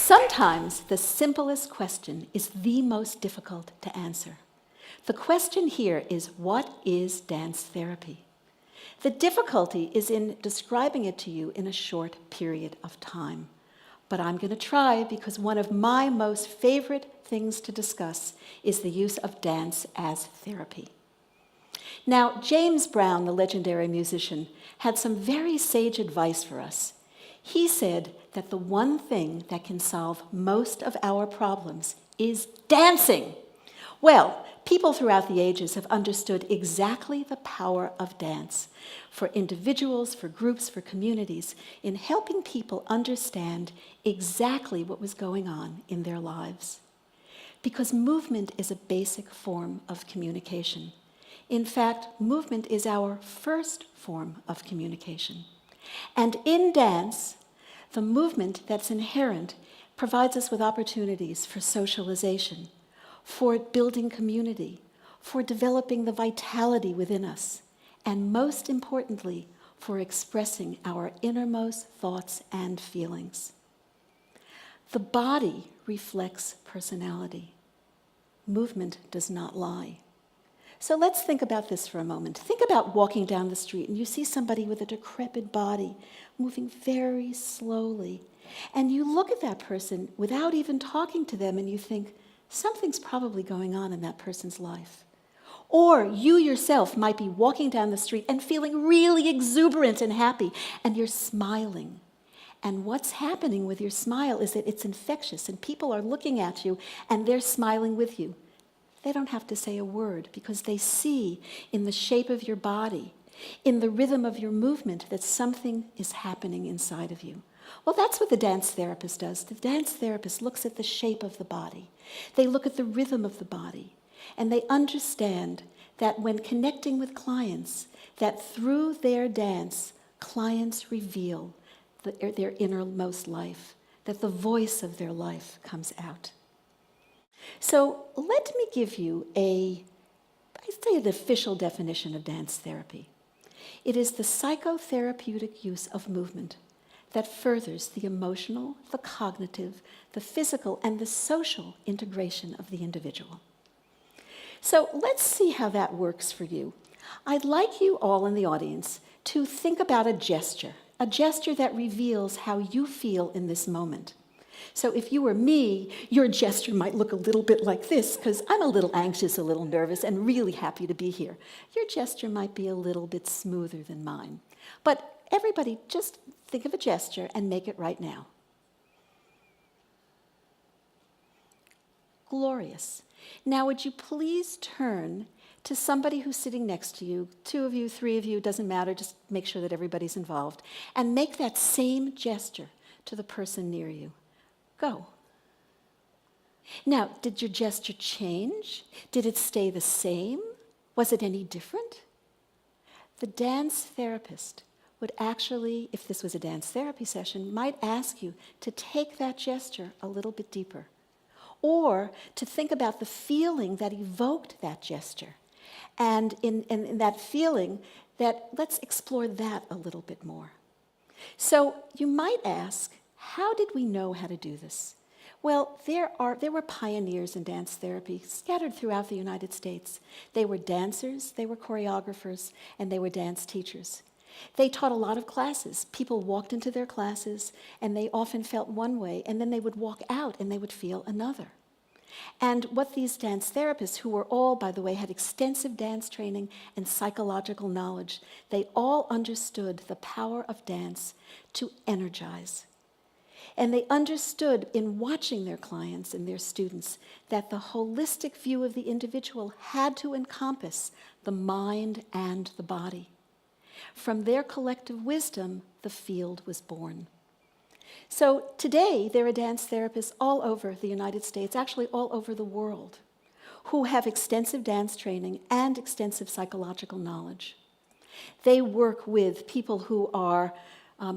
Sometimes the simplest question is the most difficult to answer. The question here is, what is dance therapy? The difficulty is in describing it to you in a short period of time. But I'm going to try, because one of my most favorite things to discuss is the use of dance as therapy. Now, James Brown, the legendary musician, had some very sage advice for us. He said that the one thing that can solve most of our problems is dancing. Well, people throughout the ages have understood exactly the power of dance for individuals, for groups, for communities, in helping people understand exactly what was going on in their lives. Because movement is a basic form of communication. In fact, movement is our first form of communication. And in dance, the movement that's inherent provides us with opportunities for socialization, for building community, for developing the vitality within us, and most importantly, for expressing our innermost thoughts and feelings. The body reflects personality. Movement does not lie. So let's think about this for a moment. Think about walking down the street and you see somebody with a decrepit body moving very slowly. And you look at that person without even talking to them and you think, something's probably going on in that person's life. Or you yourself might be walking down the street and feeling really exuberant and happy, and you're smiling. And what's happening with your smile is that it's infectious, and people are looking at you and they're smiling with you. They don't have to say a word because they see in the shape of your body, in the rhythm of your movement, that something is happening inside of you. Well, that's what the dance therapist does. The dance therapist looks at the shape of the body. They look at the rhythm of the body. And they understand that when connecting with clients, that through their dance, clients reveal their innermost life, that the voice of their life comes out. So let me give you an official definition of dance therapy. It is the psychotherapeutic use of movement that furthers the emotional, the cognitive, the physical, and the social integration of the individual. So let's see how that works for you. I'd like you all in the audience to think about a gesture that reveals how you feel in this moment. So if you were me, your gesture might look a little bit like this, because I'm a little anxious, a little nervous, and really happy to be here. Your gesture might be a little bit smoother than mine. But everybody, just think of a gesture and make it right now. Glorious. Now, would you please turn to somebody who's sitting next to you, 2 of you, 3 of you, doesn't matter, just make sure that everybody's involved, and make that same gesture to the person near you. Go. Now, did your gesture change? Did it stay the same? Was it any different? The dance therapist would actually, if this was a dance therapy session, might ask you to take that gesture a little bit deeper, or to think about the feeling that evoked that gesture. And in that feeling, that let's explore that a little bit more. So you might ask, how did we know how to do this? Well, there were pioneers in dance therapy scattered throughout the United States. They were dancers, they were choreographers, and they were dance teachers. They taught a lot of classes. People walked into their classes, and they often felt one way, and then they would walk out and they would feel another. And what these dance therapists, who were all, by the way, had extensive dance training and psychological knowledge, they all understood the power of dance to energize. And they understood in watching their clients and their students that the holistic view of the individual had to encompass the mind and the body. From their collective wisdom, the field was born. So today, there are dance therapists all over the United States, actually all over the world, who have extensive dance training and extensive psychological knowledge. They work with people who are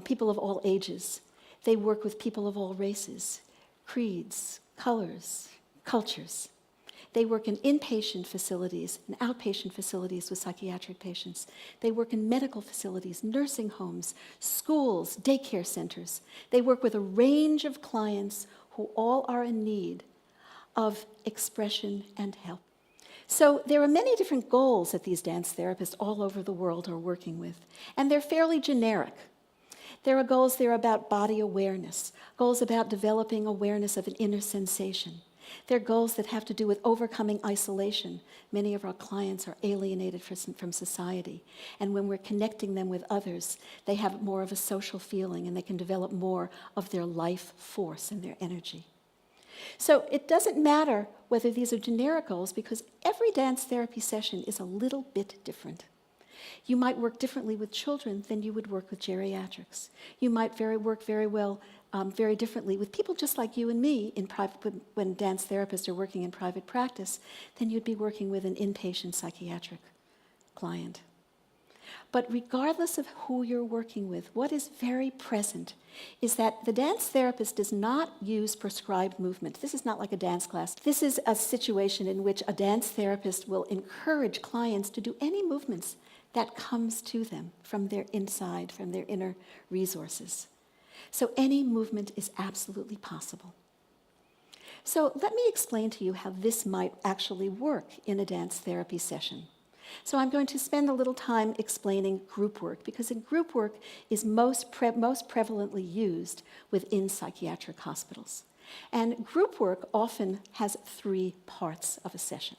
people of all ages. They work with people of all races, creeds, colors, cultures. They work in inpatient facilities and outpatient facilities with psychiatric patients. They work in medical facilities, nursing homes, schools, daycare centers. They work with a range of clients who all are in need of expression and help. So there are many different goals that these dance therapists all over the world are working with, and they're fairly generic. There are goals there about body awareness, goals about developing awareness of an inner sensation. There are goals that have to do with overcoming isolation. Many of our clients are alienated from society, and when we're connecting them with others, they have more of a social feeling, and they can develop more of their life force and their energy. So it doesn't matter whether these are generic goals, because every dance therapy session is a little bit different. You might work differently with children than you would work with geriatrics. You might work very differently with people just like you and me in private, when dance therapists are working in private practice, than you'd be working with an inpatient psychiatric client. But regardless of who you're working with, what is very present is that the dance therapist does not use prescribed movement. This is not like a dance class. This is a situation in which a dance therapist will encourage clients to do any movements that comes to them from their inside, from their inner resources. So any movement is absolutely possible. So let me explain to you how this might actually work in a dance therapy session. So I'm going to spend a little time explaining group work, because group work is most prevalently used within psychiatric hospitals. And group work often has 3 parts of a session.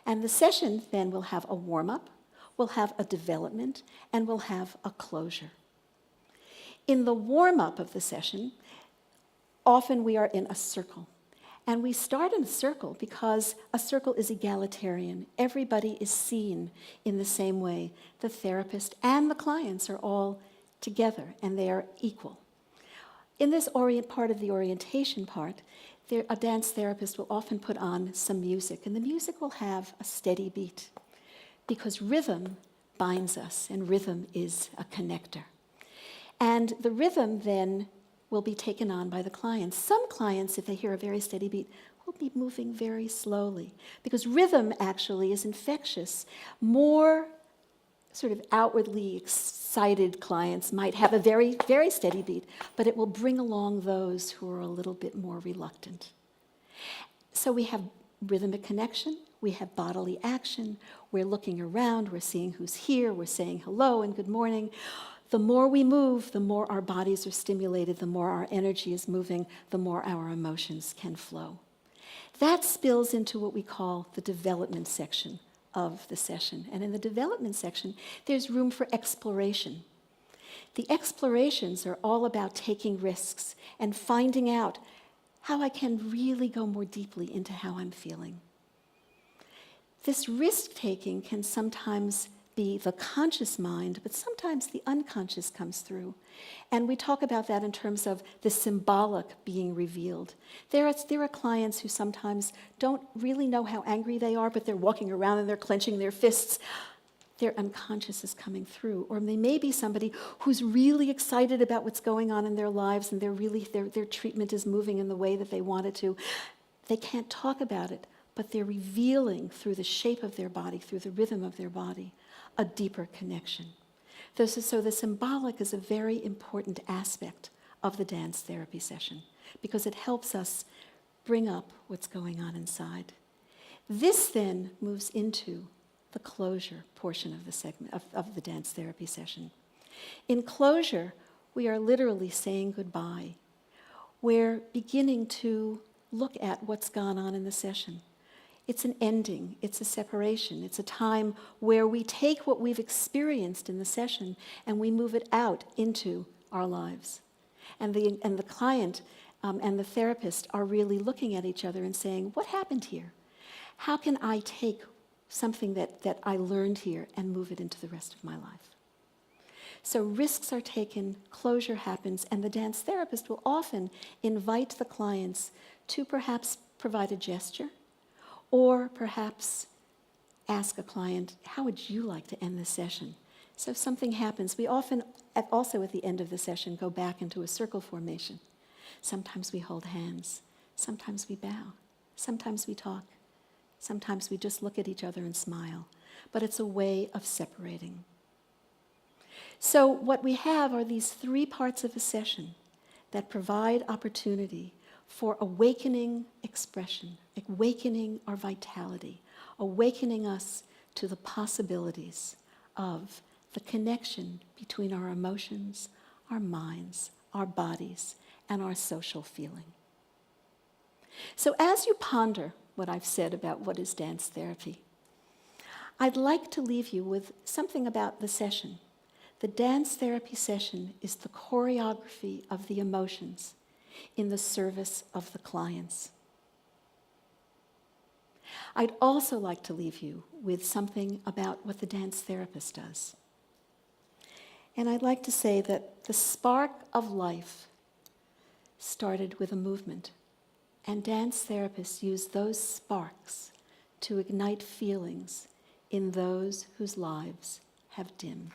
And the session then will have a warm-up, will have a development, and will have a closure. In the warm-up of the session, often we are in a circle. And we start in a circle because a circle is egalitarian. Everybody is seen in the same way. The therapist and the clients are all together, and they are equal. In this part of the orientation part, a dance therapist will often put on some music, and the music will have a steady beat, because rhythm binds us, and rhythm is a connector. And the rhythm then will be taken on by the clients. Some clients, if they hear a very steady beat, will be moving very slowly, because rhythm actually is infectious. More sort of outwardly excited clients might have a very, very steady beat, but it will bring along those who are a little bit more reluctant. So we have rhythmic connection, we have bodily action, we're looking around, we're seeing who's here, we're saying hello and good morning. The more we move, the more our bodies are stimulated, the more our energy is moving, the more our emotions can flow. That spills into what we call the development section of the session. And in the development section, there's room for exploration. The explorations are all about taking risks and finding out how I can really go more deeply into how I'm feeling. This risk-taking can sometimes be the conscious mind, but sometimes the unconscious comes through. And we talk about that in terms of the symbolic being revealed. There are clients who sometimes don't really know how angry they are, but they're walking around and they're clenching their fists. Their unconscious is coming through. Or they may be somebody who's really excited about what's going on in their lives, and their treatment is moving in the way that they want it to. They can't talk about it, but they're revealing through the shape of their body, through the rhythm of their body, a deeper connection. So the symbolic is a very important aspect of the dance therapy session, because it helps us bring up what's going on inside. This then moves into the closure portion of the segment of the dance therapy session. In closure, we are literally saying goodbye. We're beginning to look at what's gone on in the session. It's an ending, it's a separation, it's a time where we take what we've experienced in the session and we move it out into our lives. And the client and the therapist are really looking at each other and saying, what happened here? How can I take something that I learned here and move it into the rest of my life? So risks are taken, closure happens, and the dance therapist will often invite the clients to perhaps provide a gesture, or perhaps ask a client, how would you like to end this session? So if something happens, we often, also at the end of the session, go back into a circle formation. Sometimes we hold hands. Sometimes we bow. Sometimes we talk. Sometimes we just look at each other and smile. But it's a way of separating. So what we have are these 3 parts of a session that provide opportunity for awakening expression, awakening our vitality, awakening us to the possibilities of the connection between our emotions, our minds, our bodies, and our social feeling. So as you ponder what I've said about what is dance therapy, I'd like to leave you with something about the session. The dance therapy session is the choreography of the emotions in the service of the clients. I'd also like to leave you with something about what the dance therapist does. And I'd like to say that the spark of life started with a movement, and dance therapists use those sparks to ignite feelings in those whose lives have dimmed.